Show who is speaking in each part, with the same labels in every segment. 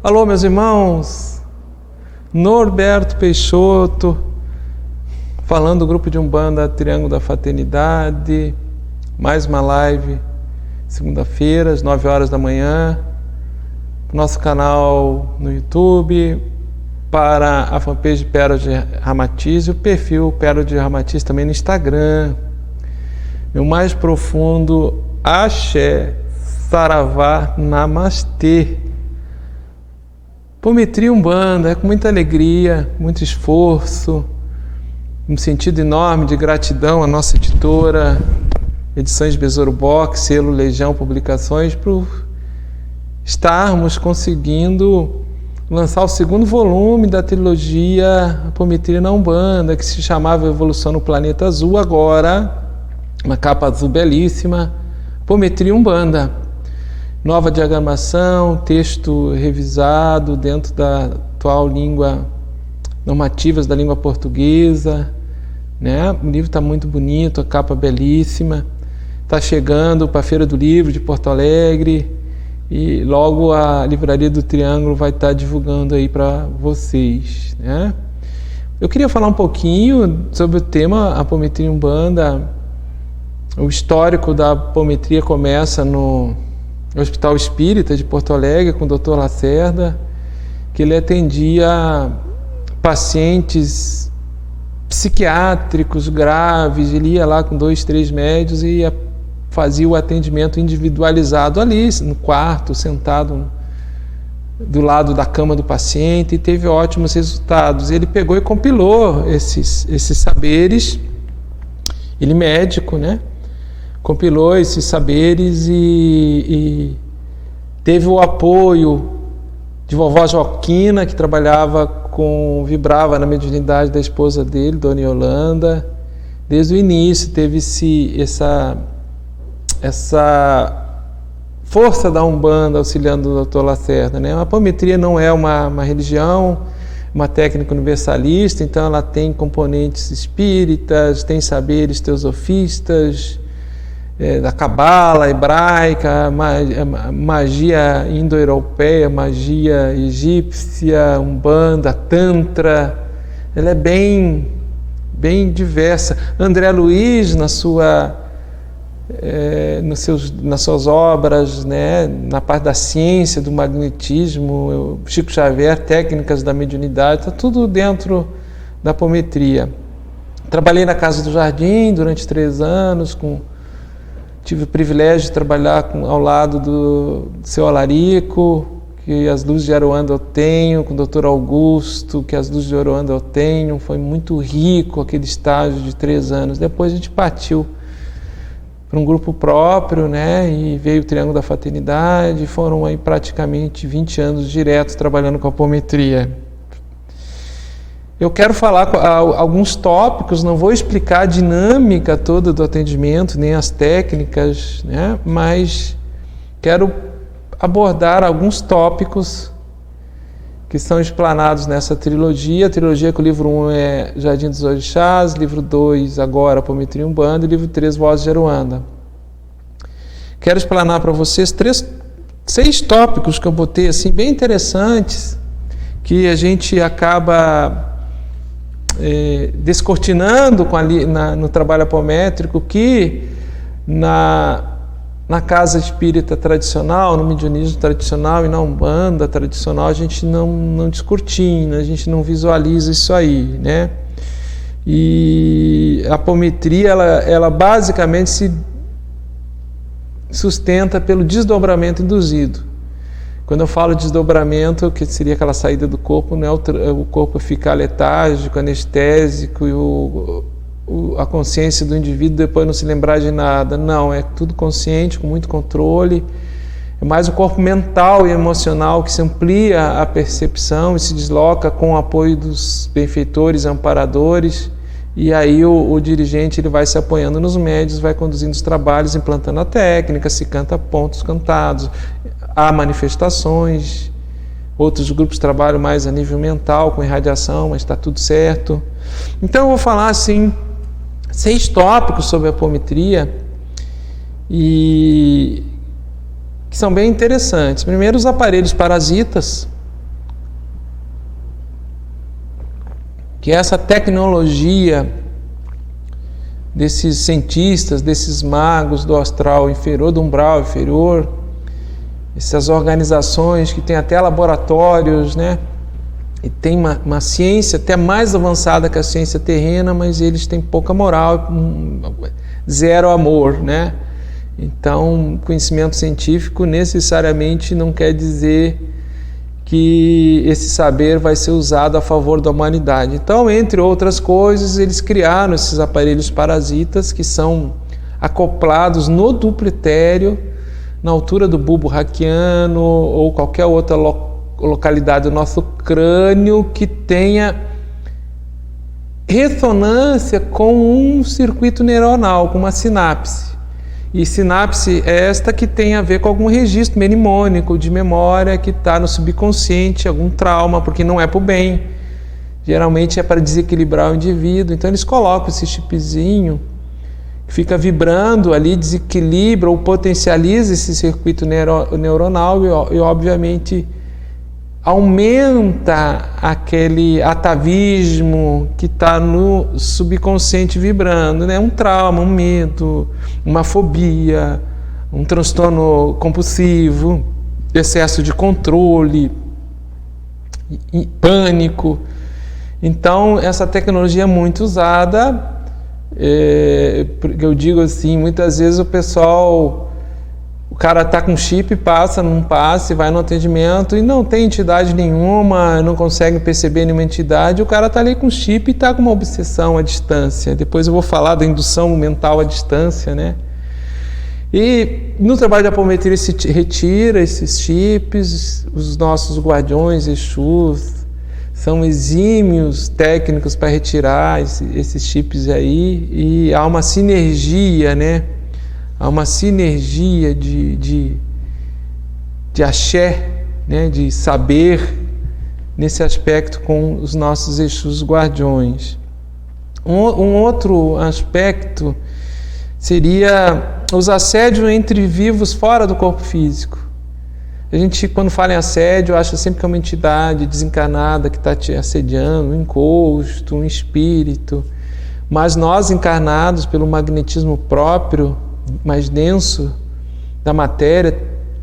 Speaker 1: Alô, meus irmãos, Norberto Peixoto, falando do grupo de Umbanda Triângulo da Fraternidade, mais uma live, segunda-feira, às 9 horas da manhã, nosso canal no YouTube, para a fanpage Pérola de Ramatiz e o perfil Pérola de Ramatiz também no Instagram. Meu mais profundo axé, saravá, namastê. Apometria Umbanda é com muita alegria, muito esforço, um sentido enorme de gratidão à nossa editora, Edições Besouro Box, selo Legião Publicações, por estarmos conseguindo lançar o segundo volume da trilogia Apometria na Umbanda, que se chamava Evolução no Planeta Azul, agora uma capa azul belíssima, Apometria Umbanda. Nova diagramação, texto revisado dentro da atual língua, normativas da língua portuguesa, né? O livro está muito bonito, a capa belíssima, está chegando para a Feira do Livro de Porto Alegre e logo a Livraria do Triângulo vai estar divulgando aí para vocês, né? Eu queria falar um pouquinho sobre o tema Apometria Umbanda. O histórico da apometria começa no Hospital Espírita de Porto Alegre, com o Dr. Lacerda, que ele atendia pacientes psiquiátricos graves. Ele ia lá com 2, 3 médios e fazia o atendimento individualizado ali, no quarto, sentado do lado da cama do paciente, e teve ótimos resultados. Ele pegou e compilou esses saberes, ele médico, né? Compilou esses saberes e teve o apoio de vovó Joaquina, que vibrava na mediunidade da esposa dele, Dona Yolanda. Desde o início teve essa força da Umbanda auxiliando o Dr. Lacerda, né? A apometria não é uma religião, uma técnica universalista, então ela tem componentes espíritas, tem saberes teosofistas, da cabala hebraica, magia indo-europeia, magia egípcia, Umbanda, Tantra. Ela é bem diversa. André Luiz, nas suas obras, né, na parte da ciência, do magnetismo, Chico Xavier, técnicas da mediunidade, está tudo dentro da apometria. Trabalhei na Casa do Jardim durante 3 anos, tive o privilégio de trabalhar ao lado do seu Alarico, que as luzes de Aroanda eu tenho, com o Dr. Augusto, que as luzes de Aroanda eu tenho. Foi muito rico aquele estágio de 3 anos. Depois a gente partiu para um grupo próprio, né? E veio o Triângulo da Fraternidade. Foram aí praticamente 20 anos direto trabalhando com a apometria. Eu quero falar alguns tópicos, não vou explicar a dinâmica toda do atendimento, nem as técnicas, né? Mas quero abordar alguns tópicos que são explanados nessa trilogia. A trilogia que o livro 1 é Jardim dos Orixás, livro 2 agora Apometria Umbanda e livro 3 Vozes de Aruanda. Quero explanar para vocês 6 tópicos que eu botei assim bem interessantes, que a gente acaba descortinando no trabalho apométrico, que na casa espírita tradicional, no mediunismo tradicional e na Umbanda tradicional a gente não descortina, a gente não visualiza isso aí, né? E a apometria ela basicamente se sustenta pelo desdobramento induzido. Quando eu falo desdobramento, que seria aquela saída do corpo, não é o corpo ficar letárgico, anestésico e a consciência do indivíduo depois não se lembrar de nada. Não, é tudo consciente, com muito controle. É mais o corpo mental e emocional que se amplia a percepção e se desloca com o apoio dos benfeitores, amparadores. E aí o dirigente ele vai se apoiando nos médios, vai conduzindo os trabalhos, implantando a técnica, se canta pontos cantados. Há manifestações, outros grupos trabalham mais a nível mental, com irradiação, mas está tudo certo. Então eu vou falar assim 6 tópicos sobre a apometria e que são bem interessantes. Primeiro, os aparelhos parasitas, que essa tecnologia desses cientistas, desses magos do astral inferior, do umbral inferior, essas organizações que têm até laboratórios, né? E tem uma ciência até mais avançada que a ciência terrena, mas eles têm pouca moral, zero amor, né? Então, conhecimento científico necessariamente não quer dizer que esse saber vai ser usado a favor da humanidade. Então, entre outras coisas, eles criaram esses aparelhos parasitas que são acoplados no duplo etéreo, na altura do bulbo raquiano ou qualquer outra localidade do nosso crânio que tenha ressonância com um circuito neuronal, com uma sinapse. E sinapse é esta que tem a ver com algum registro mnemônico de memória que está no subconsciente, algum trauma, porque não é para o bem. Geralmente é para desequilibrar o indivíduo. Então eles colocam esse chipzinho, fica vibrando ali, desequilibra ou potencializa esse circuito neuronal e obviamente aumenta aquele atavismo que está no subconsciente vibrando, né? Um trauma, um medo, uma fobia, um transtorno compulsivo, excesso de controle, pânico. Então, essa tecnologia é muito usada, porque eu digo assim, muitas vezes o cara está com chip, passa num passe, vai no atendimento e não tem entidade nenhuma, não consegue perceber nenhuma entidade, o cara está ali com chip e está com uma obsessão à distância. Depois eu vou falar da indução mental à distância, né? E no trabalho de apometria se retira esses chips, os nossos guardiões, Exus, são exímios técnicos para retirar esses chips aí, e há uma sinergia, né? Há uma sinergia de axé, né? De saber nesse aspecto com os nossos Exus guardiões. Um outro aspecto seria os assédios entre vivos fora do corpo físico. A gente, quando fala em assédio, acha sempre que é uma entidade desencarnada que está te assediando, um encosto, um espírito. Mas nós, encarnados pelo magnetismo próprio, mais denso da matéria,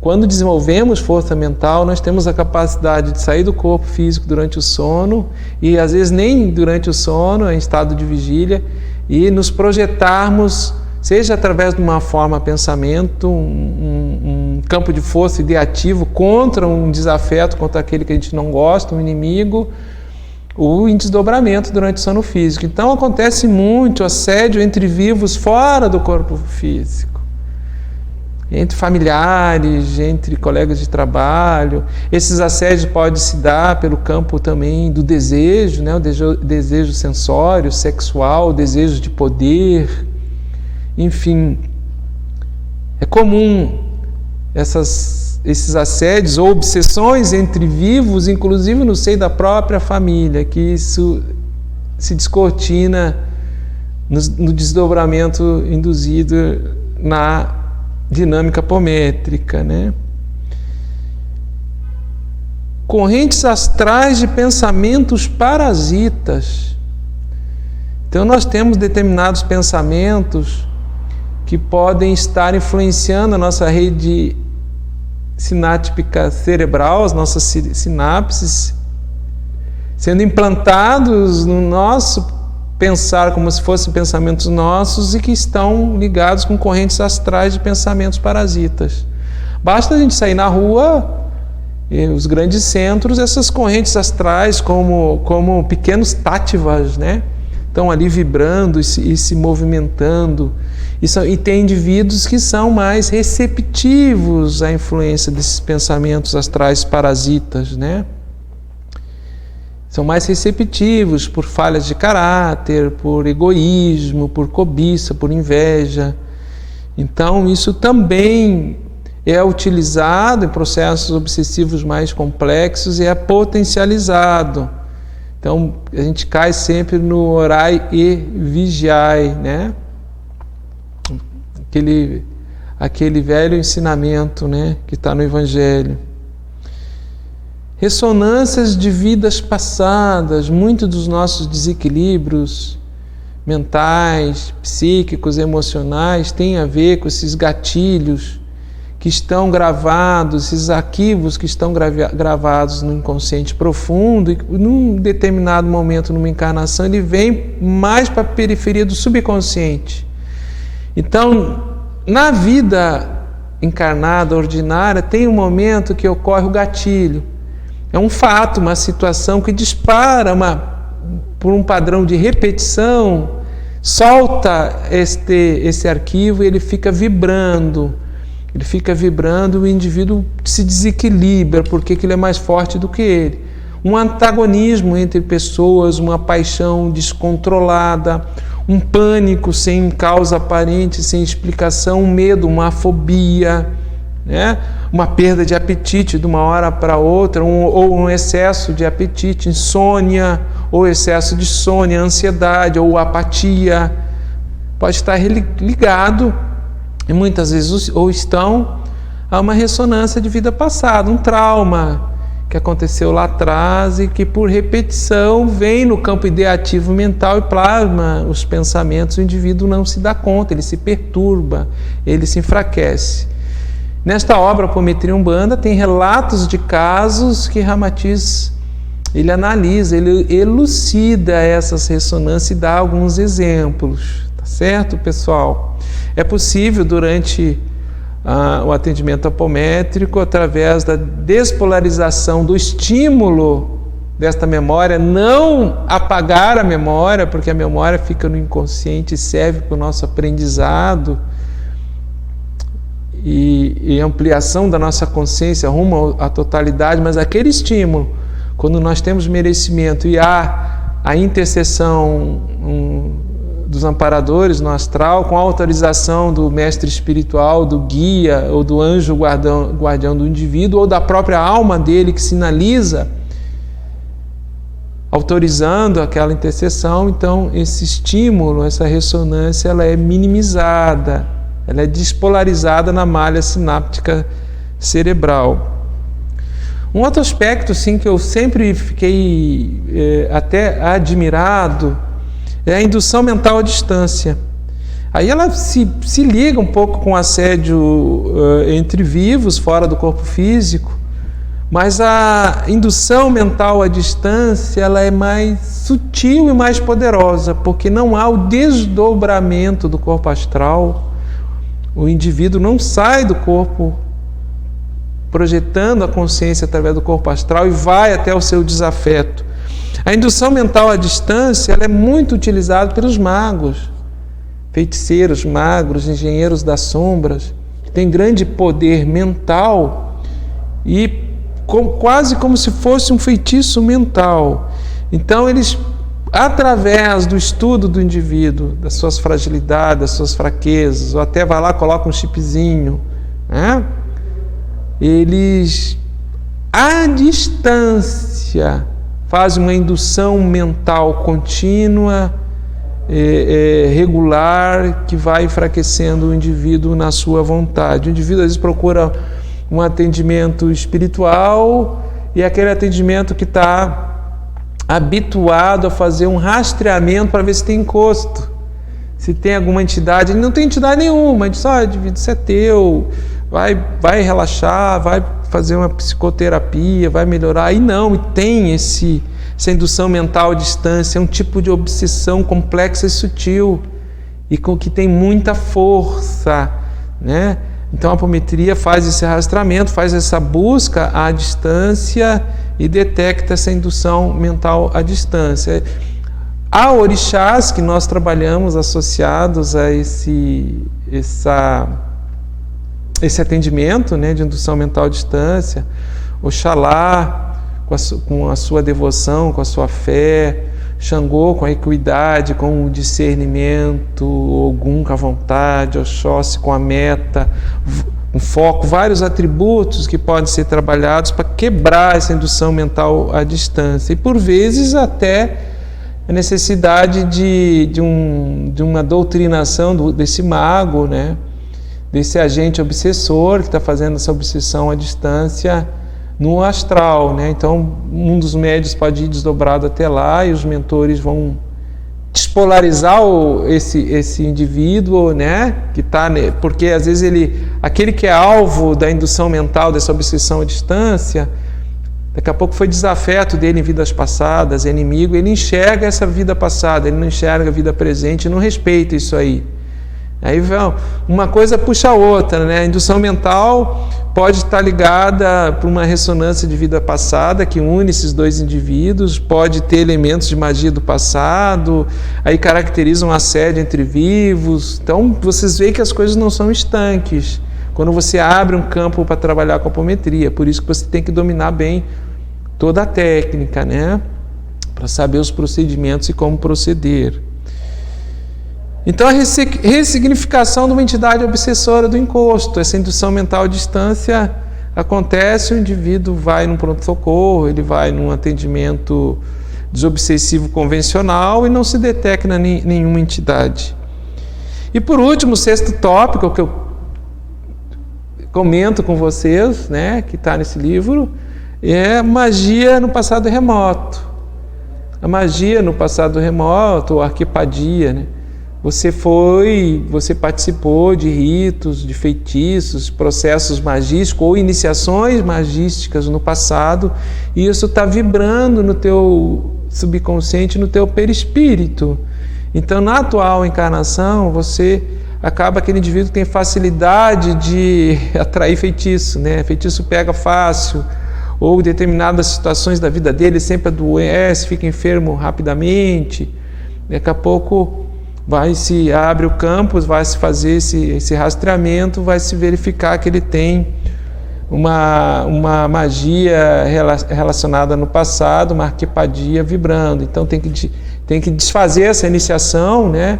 Speaker 1: quando desenvolvemos força mental, nós temos a capacidade de sair do corpo físico durante o sono, e às vezes nem durante o sono, em estado de vigília, e nos projetarmos, seja através de uma forma pensamento, um campo de força ideativo contra um desafeto, contra aquele que a gente não gosta, um inimigo, ou em desdobramento durante o sono físico. Então acontece muito assédio entre vivos fora do corpo físico, entre familiares, entre colegas de trabalho. Esses assédios podem se dar pelo campo também do desejo, né? O desejo sensório, sexual, o desejo de poder, enfim. É comum esses assédios ou obsessões entre vivos, inclusive no seio da própria família, que isso se descortina no desdobramento induzido na dinâmica apométrica, né? Correntes astrais de pensamentos parasitas. Então nós temos determinados pensamentos que podem estar influenciando a nossa rede sináptica cerebral, as nossas sinapses, sendo implantados no nosso pensar como se fossem pensamentos nossos e que estão ligados com correntes astrais de pensamentos parasitas. Basta a gente sair na rua, os grandes centros, essas correntes astrais como pequenos táttivas, né? Estão ali vibrando e se movimentando. E tem indivíduos que são mais receptivos à influência desses pensamentos astrais parasitas, né? São mais receptivos por falhas de caráter, por egoísmo, por cobiça, por inveja. Então, isso também é utilizado em processos obsessivos mais complexos e é potencializado. Então, a gente cai sempre no orai e vigiai, né? Aquele velho ensinamento, né, que está no Evangelho. ressonâncias de vidas passadas. Muitos dos nossos desequilíbrios mentais, psíquicos, emocionais têm a ver com esses gatilhos que estão gravados, esses arquivos que estão gravados no inconsciente profundo, e num determinado momento, numa encarnação, ele vem mais para a periferia do subconsciente. Então, na vida encarnada, ordinária, tem um momento que ocorre o gatilho. É um fato, uma situação que dispara por um padrão de repetição, solta esse arquivo e ele fica vibrando. Ele fica vibrando, o indivíduo se desequilibra, porque ele é mais forte do que ele. Um antagonismo entre pessoas, uma paixão descontrolada, um pânico sem causa aparente, sem explicação, um medo, uma fobia, né? Uma perda de apetite de uma hora para outra, ou um excesso de apetite, insônia, ou excesso de sono, ansiedade, ou apatia. Pode estar ligado, e muitas vezes ou estão, a uma ressonância de vida passada, um trauma que aconteceu lá atrás e que por repetição vem no campo ideativo mental e plasma os pensamentos. O indivíduo não se dá conta, ele se perturba, ele se enfraquece. Nesta obra, Apometria Umbanda, tem relatos de casos que Ramatiz ele analisa, ele elucida essas ressonâncias e dá alguns exemplos. Tá certo, pessoal? É possível, durante o atendimento apométrico, através da despolarização do estímulo desta memória, não apagar a memória, porque a memória fica no inconsciente e serve para o nosso aprendizado e ampliação da nossa consciência rumo à totalidade, mas aquele estímulo, quando nós temos merecimento e há a intercessão dos amparadores no astral, com a autorização do mestre espiritual, do guia ou do anjo guardião do indivíduo, ou da própria alma dele que sinaliza, autorizando aquela intercessão, então esse estímulo, essa ressonância, ela é minimizada, ela é despolarizada na malha sináptica cerebral. Um outro aspecto, sim, que eu sempre fiquei até admirado, é a indução mental à distância. Aí ela se liga um pouco com o assédio entre vivos, fora do corpo físico, mas a indução mental à distância ela é mais sutil e mais poderosa, porque não há o desdobramento do corpo astral. O indivíduo não sai do corpo projetando a consciência através do corpo astral e vai até o seu desafeto. A indução mental à distância ela é muito utilizada pelos magos, feiticeiros, magos, engenheiros das sombras, que têm grande poder mental e quase como se fosse um feitiço mental. Então eles, através do estudo do indivíduo, das suas fragilidades, das suas fraquezas, ou até vai lá, coloca um chipzinho, né? Eles, à distância, fazem uma indução mental contínua, regular, que vai enfraquecendo o indivíduo na sua vontade. O indivíduo às vezes procura um atendimento espiritual e aquele atendimento que está habituado a fazer um rastreamento para ver se tem encosto, se tem alguma entidade. Ele não tem entidade nenhuma, ele diz: indivíduo, isso é teu, vai relaxar, vai fazer uma psicoterapia, vai melhorar. E não, e tem essa indução mental à distância, é um tipo de obsessão complexa e sutil, e que tem muita força, né? Então a apometria faz esse rastreamento, faz essa busca à distância e detecta essa indução mental à distância. Há orixás que nós trabalhamos associados a esse atendimento, né, de indução mental à distância. Oxalá, com a sua devoção, com a sua fé, Xangô com a equidade, com o discernimento, Ogum com a vontade, Oxóssi com a meta, um foco, vários atributos que podem ser trabalhados para quebrar essa indução mental à distância. E por vezes até a necessidade de uma doutrinação desse mago, né? Desse agente obsessor que está fazendo essa obsessão à distância, no astral, né? Então, um dos médios pode ir desdobrado até lá e os mentores vão despolarizar esse indivíduo, né? Que tá, porque às vezes aquele que é alvo da indução mental, dessa obsessão à distância, daqui a pouco foi desafeto dele em vidas passadas, é inimigo, ele enxerga essa vida passada, ele não enxerga a vida presente, não respeita isso aí. Aí uma coisa puxa a outra, né? A indução mental pode estar ligada por uma ressonância de vida passada que une esses dois indivíduos, pode ter elementos de magia do passado, aí caracteriza um assédio entre vivos. Então vocês veem que as coisas não são estanques quando você abre um campo para trabalhar com a apometria. Por isso que você tem que dominar bem toda a técnica, né? Para saber os procedimentos e como proceder. Então, a ressignificação de uma entidade obsessora do encosto, essa indução mental à distância acontece, o indivíduo vai num pronto-socorro, ele vai num atendimento desobsessivo convencional e não se detecta nenhuma entidade. E por último, o sexto tópico que eu comento com vocês, né, que está nesse livro, é magia no passado remoto. A magia no passado remoto, ou arquipadia, né? Você participou de ritos, de feitiços, processos magísticos ou iniciações magísticas no passado, e isso está vibrando no teu subconsciente, no teu perispírito. Então, na atual encarnação, aquele indivíduo tem facilidade de atrair feitiço, né? Feitiço pega fácil, ou determinadas situações da vida dele sempre adoece, fica enfermo rapidamente. Daqui a pouco abre o campo, vai se fazer esse rastreamento, vai se verificar que ele tem uma magia relacionada no passado, uma arquipadia vibrando. Então tem que desfazer essa iniciação, né?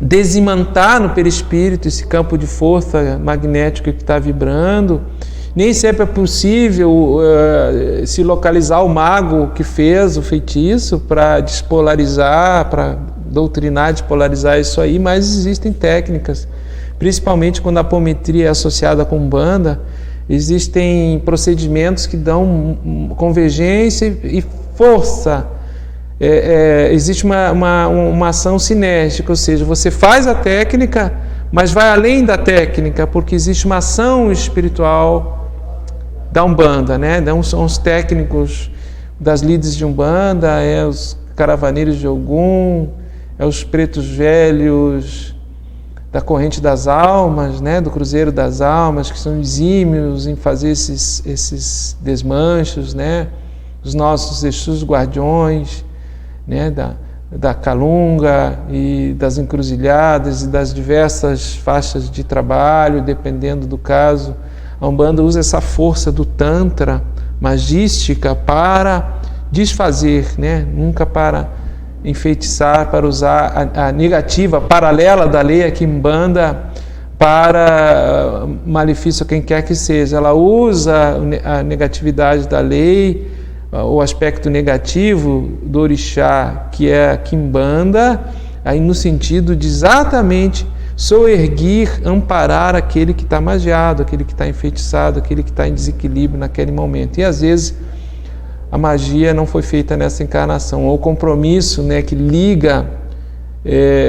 Speaker 1: Desimantar no perispírito esse campo de força magnética que está vibrando. Nem sempre é possível se localizar o mago que fez o feitiço para despolarizar, para doutrinar, despolarizar isso aí, mas existem técnicas, principalmente quando a apometria é associada com Umbanda, existem procedimentos que dão convergência e força. Existe uma ação sinérgica, ou seja, você faz a técnica, mas vai além da técnica, porque existe uma ação espiritual da Umbanda, né? São os técnicos das lides de Umbanda, os caravaneiros de Ogum, os pretos velhos da corrente das almas, né? Do cruzeiro das almas, que são exímios em fazer esses desmanchos, né? Os nossos Exus guardiões, né? Da Calunga e das encruzilhadas e das diversas faixas de trabalho, dependendo do caso. A Umbanda usa essa força do Tantra magística para desfazer, né? Nunca para enfeitiçar, para usar a negativa paralela da lei aqui em Umbanda para malefício a quem quer que seja. Ela usa a negatividade da lei, o aspecto negativo do orixá, que é a Quimbanda, aí no sentido de exatamente soerguir, amparar aquele que está magiado, aquele que está enfeitiçado, aquele que está em desequilíbrio naquele momento. E às vezes a magia não foi feita nessa encarnação, ou o compromisso, né, que liga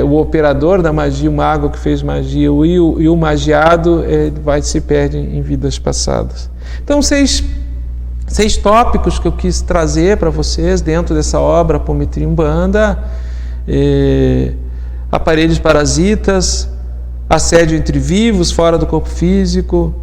Speaker 1: o operador da magia, o mago que fez magia, e o magiado se perde em vidas passadas. Então, seis tópicos que eu quis trazer para vocês dentro dessa obra Apometria Umbanda: aparelhos parasitas, assédio entre vivos, fora do corpo físico,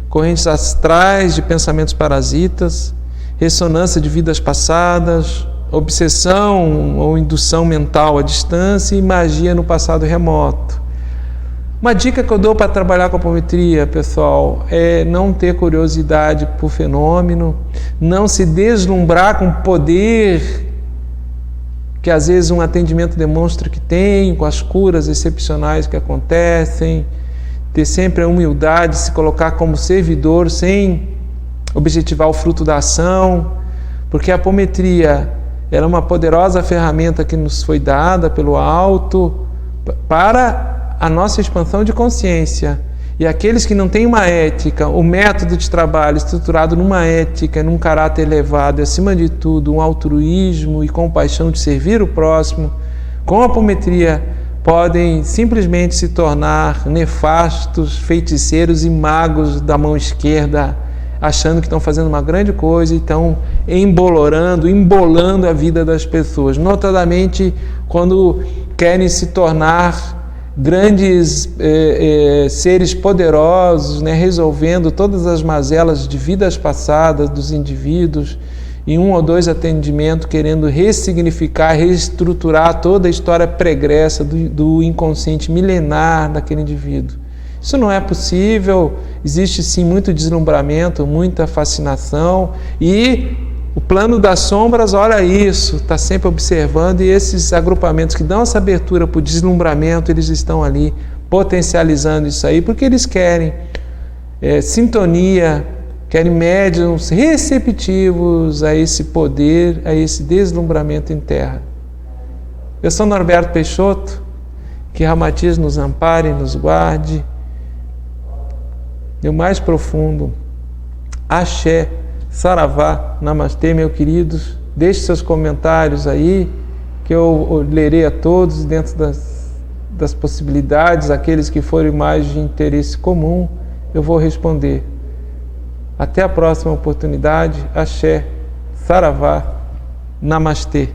Speaker 1: correntes astrais de pensamentos parasitas, ressonância de vidas passadas, obsessão ou indução mental à distância e magia no passado remoto. Uma dica que eu dou para trabalhar com a apometria, pessoal, é não ter curiosidade por fenômeno, não se deslumbrar com o poder que às vezes um atendimento demonstra que tem, com as curas excepcionais que acontecem, ter sempre a humildade de se colocar como servidor sem objetivar o fruto da ação, porque a apometria ela é uma poderosa ferramenta que nos foi dada pelo alto para a nossa expansão de consciência. E aqueles que não têm uma ética, o método de trabalho estruturado numa ética, num caráter elevado, e acima de tudo, um altruísmo e compaixão de servir o próximo, com a apometria podem simplesmente se tornar nefastos, feiticeiros e magos da mão esquerda, achando que estão fazendo uma grande coisa e estão embolando a vida das pessoas. Notadamente, quando querem se tornar grandes seres poderosos, né, resolvendo todas as mazelas de vidas passadas dos indivíduos, em 1 ou 2 atendimentos, querendo ressignificar, reestruturar toda a história pregressa do inconsciente milenar daquele indivíduo. Isso não é possível, existe sim muito deslumbramento, muita fascinação, e o plano das sombras, olha isso, está sempre observando, e esses agrupamentos que dão essa abertura para o deslumbramento, eles estão ali potencializando isso aí, porque eles querem sintonia, querem médiuns receptivos a esse poder, a esse deslumbramento em terra. Eu sou Norberto Peixoto, que Ramatiz nos ampare, nos guarde, e o mais profundo, Axé, Saravá, Namastê, meus queridos. Deixe seus comentários aí, que eu lerei a todos dentro das possibilidades, aqueles que forem mais de interesse comum, eu vou responder. Até a próxima oportunidade. Axé, Saravá, Namastê.